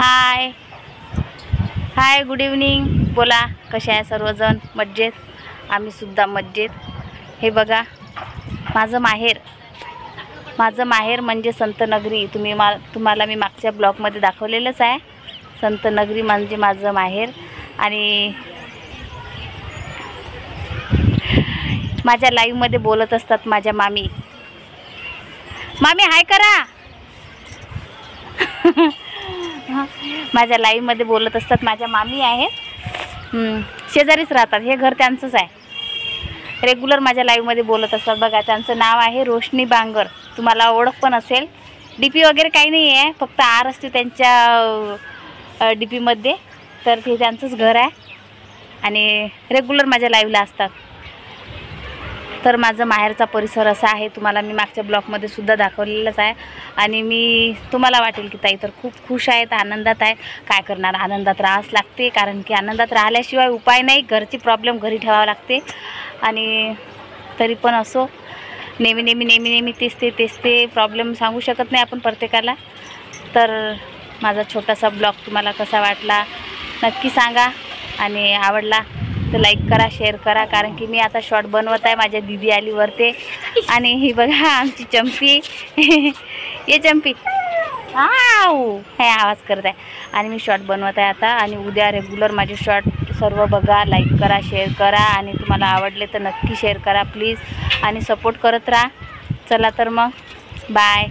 हाय हाय, good evening. बोला, कशा आहे सर्वजण? मज्जेत? आम्ही सुद्धा मज्जेत. हे बघा माझं माहेर म्हणजे संतनगरी. तुम्हाला मी मागच्या ब्लॉगमध्ये दाखवलेलंच आहे. संतनगरी म्हणजे माझं माहेर. आणि माझ्या लाईव्हमध्ये बोलत असतात माझ्या मामी हाय करा. माझ्या लाईव्हमध्ये बोलत असतात माझ्या मामी आहेत, शेजारीच राहतात. हे घर त्यांचंच आहे. रेग्युलर माझ्या लाईव्हमध्ये बोलत असतात. बघा, त्यांचं नाव आहे रोशनी बांगर. तुम्हाला ओळख पण असेल. डीपी वगैरे काही नाही आहे, फक्त आर असते त्यांच्या डीपीमध्ये. तर ते त्यांचंच घर आहे आणि रेग्युलर माझ्या लाईव्हला असतात. तर माझं माहेरचा परिसर असा आहे. तुम्हाला मी मागच्या ब्लॉगमध्ये सुद्धा दाखवलेलंच आहे. आणि तुम्हाला वाटेल की ताई तर खूप खुश आहेत, आनंदात आहे. काय करणार, आनंदात राहावंच लागते, कारण की आनंदात राहिल्याशिवाय उपाय नाही. घरची प्रॉब्लेम घरी ठेवावं लागते. आणि तरी पण असो, नेहमी तेच ते प्रॉब्लेम सांगू शकत नाही आपण प्रत्येकाला. तर माझा छोटासा ब्लॉग तुम्हाला कसा वाटला नक्की सांगा. आणि आवडला तर लाईक करा, शेअर करा. कारण की मी आता शॉर्ट बनवत आहे. माझ्या दीदी आली वरते. आणि ही बघा आमची चंपी. ये चंपी, हे आवाज करत आहे. आणि मी शॉर्ट बनवत आहे आता. आणि उद्या रेग्युलर माझे शॉर्ट सर्व बघा, लाईक करा, शेअर करा. आणि तुम्हाला आवडले तर नक्की शेअर करा प्लीज. आणि सपोर्ट करत राहा. चला तर मग, बाय.